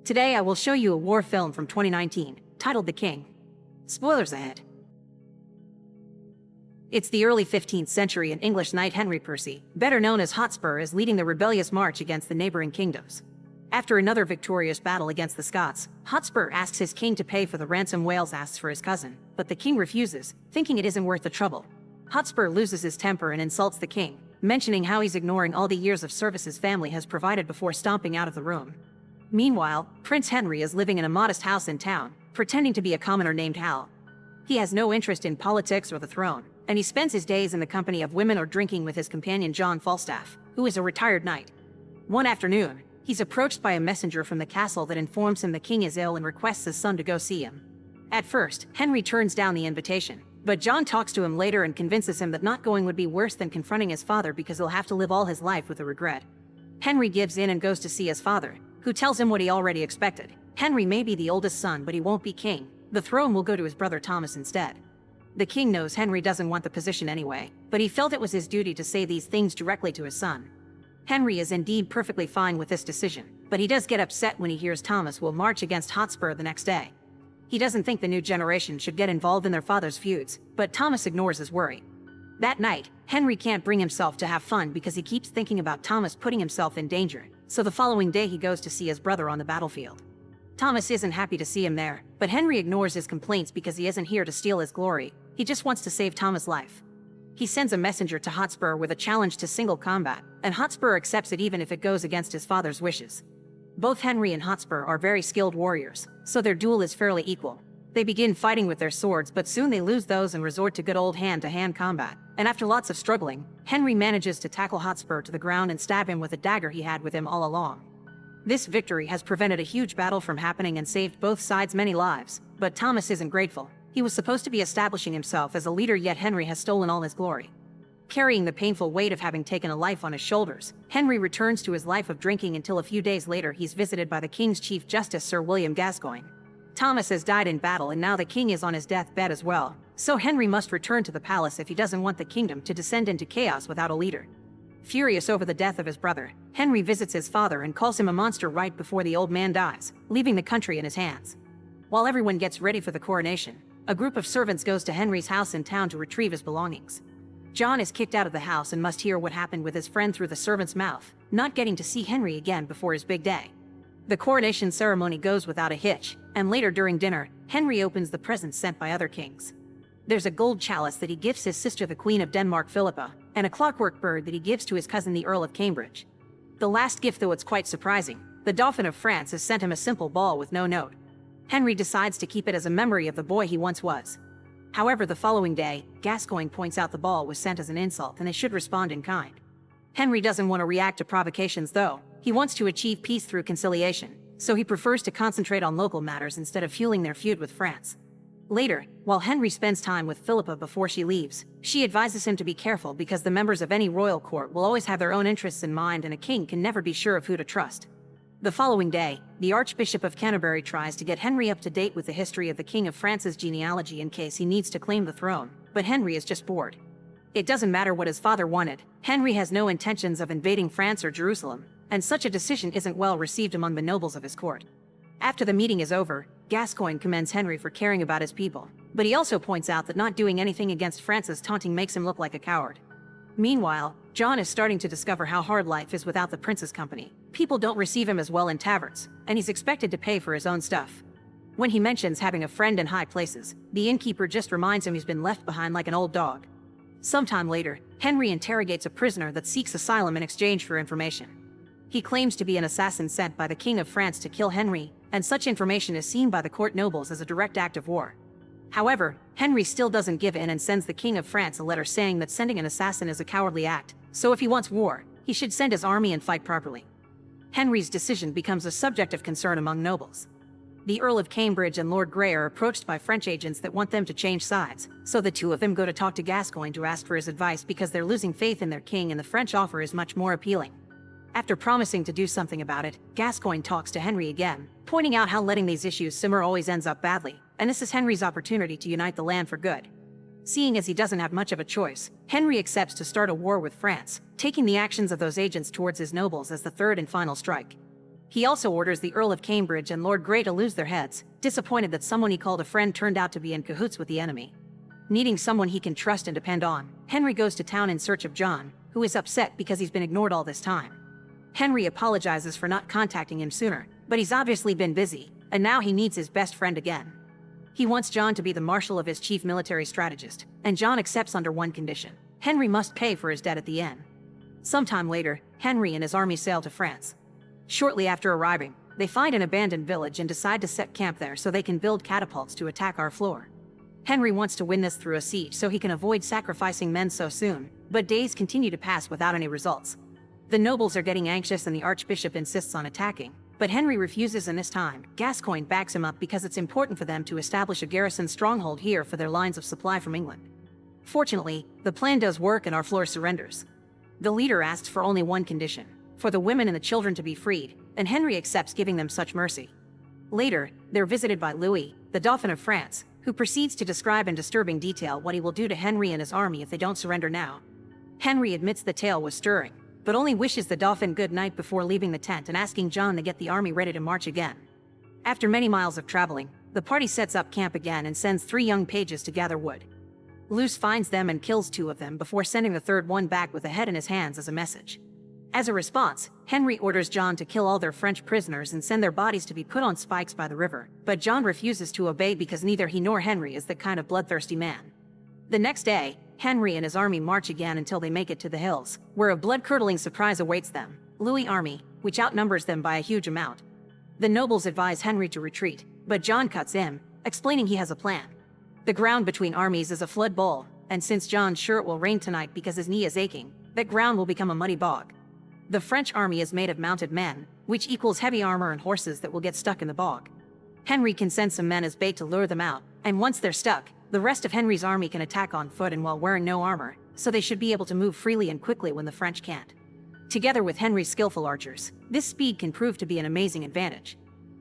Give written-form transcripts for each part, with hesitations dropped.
Today I will show you a war film from 2019, titled The King. Spoilers ahead. It's the early 15th century and English knight Henry Percy, better known as Hotspur, is leading the rebellious march against the neighboring kingdoms. After another victorious battle against the Scots, Hotspur asks his king to pay for the ransom Wales asks for his cousin, but the king refuses, thinking it isn't worth the trouble. Hotspur loses his temper and insults the king, mentioning how he's ignoring all the years of service his family has provided before stomping out of the room. Meanwhile, Prince Henry is living in a modest house in town, pretending to be a commoner named Hal. He has no interest in politics or the throne, and he spends his days in the company of women or drinking with his companion John Falstaff, who is a retired knight. One afternoon, he's approached by a messenger from the castle that informs him the king is ill and requests his son to go see him. At first, Henry turns down the invitation, but John talks to him later and convinces him that not going would be worse than confronting his father because he'll have to live all his life with the regret. Henry gives in and goes to see his father, who tells him what he already expected. Henry may be the oldest son, but he won't be king. The throne will go to his brother Thomas instead. The king knows Henry doesn't want the position anyway, but he felt it was his duty to say these things directly to his son. Henry is indeed perfectly fine with this decision, but he does get upset when he hears Thomas will march against Hotspur the next day. He doesn't think the new generation should get involved in their father's feuds, but Thomas ignores his worry. That night, Henry can't bring himself to have fun because he keeps thinking about Thomas putting himself in danger, so the following day he goes to see his brother on the battlefield. Thomas isn't happy to see him there, but Henry ignores his complaints because he isn't here to steal his glory. He just wants to save Thomas' life. He sends a messenger to Hotspur with a challenge to single combat, and Hotspur accepts it even if it goes against his father's wishes. Both Henry and Hotspur are very skilled warriors, so their duel is fairly equal. They begin fighting with their swords, but soon they lose those and resort to good old hand-to-hand combat. And after lots of struggling, Henry manages to tackle Hotspur to the ground and stab him with a dagger he had with him all along. This victory has prevented a huge battle from happening and saved both sides many lives, but Thomas isn't grateful. He was supposed to be establishing himself as a leader, yet Henry has stolen all his glory. Carrying the painful weight of having taken a life on his shoulders, Henry returns to his life of drinking until a few days later he's visited by the king's chief justice Sir William Gascoigne. Thomas has died in battle and now the king is on his deathbed as well, so Henry must return to the palace if he doesn't want the kingdom to descend into chaos without a leader. Furious over the death of his brother, Henry visits his father and calls him a monster right before the old man dies, leaving the country in his hands. While everyone gets ready for the coronation, a group of servants goes to Henry's house in town to retrieve his belongings. John is kicked out of the house and must hear what happened with his friend through the servant's mouth, not getting to see Henry again before his big day. The coronation ceremony goes without a hitch, and later during dinner, Henry opens the presents sent by other kings. There's a gold chalice that he gives his sister the Queen of Denmark Philippa, and a clockwork bird that he gives to his cousin the Earl of Cambridge. The last gift, though it's quite surprising, the Dauphin of France has sent him a simple ball with no note. Henry decides to keep it as a memory of the boy he once was. However, the following day, Gascoigne points out the ball was sent as an insult and they should respond in kind. Henry doesn't want to react to provocations though. He wants to achieve peace through conciliation, so he prefers to concentrate on local matters instead of fueling their feud with France. Later, while Henry spends time with Philippa before she leaves, she advises him to be careful because the members of any royal court will always have their own interests in mind and a king can never be sure of who to trust. The following day, the Archbishop of Canterbury tries to get Henry up to date with the history of the King of France's genealogy in case he needs to claim the throne, but Henry is just bored. It doesn't matter what his father wanted, Henry has no intentions of invading France or Jerusalem, and such a decision isn't well received among the nobles of his court. After the meeting is over, Gascoigne commends Henry for caring about his people, but he also points out that not doing anything against France's taunting makes him look like a coward. Meanwhile, John is starting to discover how hard life is without the prince's company. People don't receive him as well in taverns, and he's expected to pay for his own stuff. When he mentions having a friend in high places, the innkeeper just reminds him he's been left behind like an old dog. Sometime later, Henry interrogates a prisoner that seeks asylum in exchange for information. He claims to be an assassin sent by the King of France to kill Henry, and such information is seen by the court nobles as a direct act of war. However, Henry still doesn't give in and sends the King of France a letter saying that sending an assassin is a cowardly act, so if he wants war, he should send his army and fight properly. Henry's decision becomes a subject of concern among nobles. The Earl of Cambridge and Lord Grey are approached by French agents that want them to change sides, so the two of them go to talk to Gascoigne to ask for his advice because they're losing faith in their king and the French offer is much more appealing. After promising to do something about it, Gascoigne talks to Henry again, pointing out how letting these issues simmer always ends up badly, and this is Henry's opportunity to unite the land for good. Seeing as he doesn't have much of a choice, Henry accepts to start a war with France, taking the actions of those agents towards his nobles as the third and final strike. He also orders the Earl of Cambridge and Lord Grey to lose their heads, disappointed that someone he called a friend turned out to be in cahoots with the enemy. Needing someone he can trust and depend on, Henry goes to town in search of John, who is upset because he's been ignored all this time. Henry apologizes for not contacting him sooner, but he's obviously been busy, and now he needs his best friend again. He wants John to be the marshal of his chief military strategist, and John accepts under one condition: Henry must pay for his debt at the end. Sometime later, Henry and his army sail to France. Shortly after arriving, they find an abandoned village and decide to set camp there so they can build catapults to attack Harfleur. Henry wants to win this through a siege so he can avoid sacrificing men so soon, but days continue to pass without any results. The nobles are getting anxious and the archbishop insists on attacking, but Henry refuses, and this time, Gascoigne backs him up because it's important for them to establish a garrison stronghold here for their lines of supply from England. Fortunately, the plan does work and Harfleur surrenders. The leader asks for only one condition: for the women and the children to be freed, and Henry accepts giving them such mercy. Later, they're visited by Louis, the Dauphin of France, who proceeds to describe in disturbing detail what he will do to Henry and his army if they don't surrender now. Henry admits the tale was stirring, but only wishes the Dauphin good night before leaving the tent and asking John to get the army ready to march again. After many miles of traveling, the party sets up camp again and sends 3 young pages to gather wood. Luce finds them and kills 2 of them before sending the third one back with a head in his hands as a message. As a response, Henry orders John to kill all their French prisoners and send their bodies to be put on spikes by the river, but John refuses to obey because neither he nor Henry is that kind of bloodthirsty man. The next day, Henry and his army march again until they make it to the hills, where a blood-curdling surprise awaits them: Louis' army, which outnumbers them by a huge amount. The nobles advise Henry to retreat, but John cuts in, explaining he has a plan. The ground between armies is a flood bowl, and since John's sure it will rain tonight because his knee is aching, that ground will become a muddy bog. The French army is made of mounted men, which equals heavy armor and horses that will get stuck in the bog. Henry can send some men as bait to lure them out, and once they're stuck, the rest of Henry's army can attack on foot and while wearing no armor, so they should be able to move freely and quickly when the French can't. Together with Henry's skillful archers, this speed can prove to be an amazing advantage.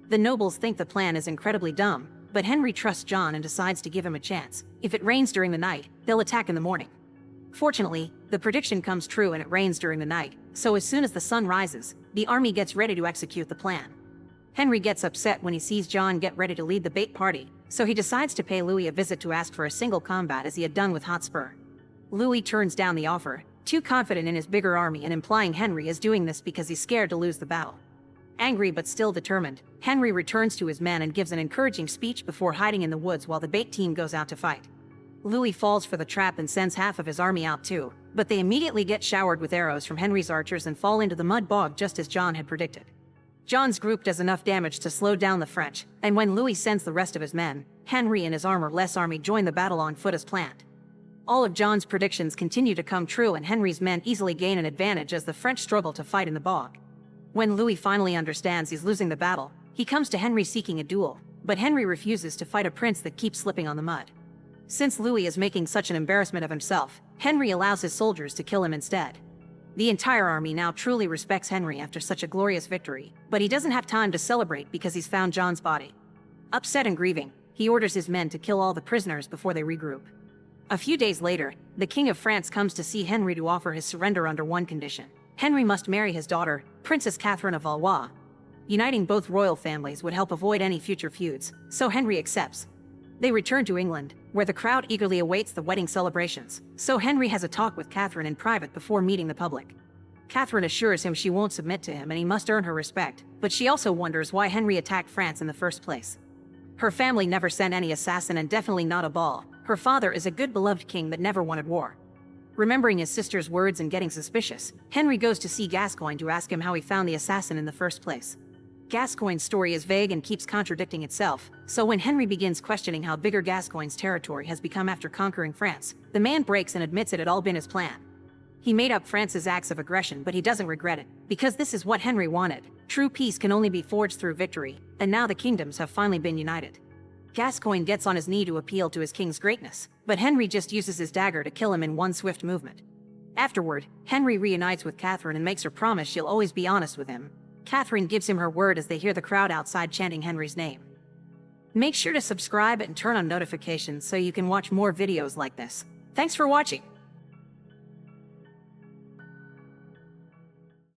The nobles think the plan is incredibly dumb, but Henry trusts John and decides to give him a chance. If it rains during the night, they'll attack in the morning. Fortunately, the prediction comes true and it rains during the night, so as soon as the sun rises, the army gets ready to execute the plan. Henry gets upset when he sees John get ready to lead the bait party, so he decides to pay Louis a visit to ask for a single combat as he had done with Hotspur. Louis turns down the offer, too confident in his bigger army and implying Henry is doing this because he's scared to lose the battle. Angry but still determined, Henry returns to his men and gives an encouraging speech before hiding in the woods while the bait team goes out to fight. Louis falls for the trap and sends half of his army out too, but they immediately get showered with arrows from Henry's archers and fall into the mud bog just as John had predicted. John's group does enough damage to slow down the French, and when Louis sends the rest of his men, Henry and his armor-less army join the battle on foot as planned. All of John's predictions continue to come true and Henry's men easily gain an advantage as the French struggle to fight in the bog. When Louis finally understands he's losing the battle, he comes to Henry seeking a duel, but Henry refuses to fight a prince that keeps slipping on the mud. Since Louis is making such an embarrassment of himself, Henry allows his soldiers to kill him instead. The entire army now truly respects Henry after such a glorious victory, but he doesn't have time to celebrate because he's found John's body. Upset and grieving, he orders his men to kill all the prisoners before they regroup. A few days later, the King of France comes to see Henry to offer his surrender under one condition: Henry must marry his daughter, Princess Catherine of Valois. Uniting both royal families would help avoid any future feuds, so Henry accepts. They return to England, where the crowd eagerly awaits the wedding celebrations, so Henry has a talk with Catherine in private before meeting the public. Catherine assures him she won't submit to him and he must earn her respect, but she also wonders why Henry attacked France in the first place. Her family never sent any assassin and definitely not a ball. Her father is a good beloved king that never wanted war. Remembering his sister's words and getting suspicious, Henry goes to see Gascoigne to ask him how he found the assassin in the first place. Gascoigne's story is vague and keeps contradicting itself, so when Henry begins questioning how bigger Gascoigne's territory has become after conquering France, the man breaks and admits it had all been his plan. He made up France's acts of aggression, but he doesn't regret it, because this is what Henry wanted. True peace can only be forged through victory, and now the kingdoms have finally been united. Gascoigne gets on his knee to appeal to his king's greatness, but Henry just uses his dagger to kill him in one swift movement. Afterward, Henry reunites with Catherine and makes her promise she'll always be honest with him. Catherine gives him her word as they hear the crowd outside chanting Henry's name. Make sure to subscribe and turn on notifications so you can watch more videos like this. Thanks for watching.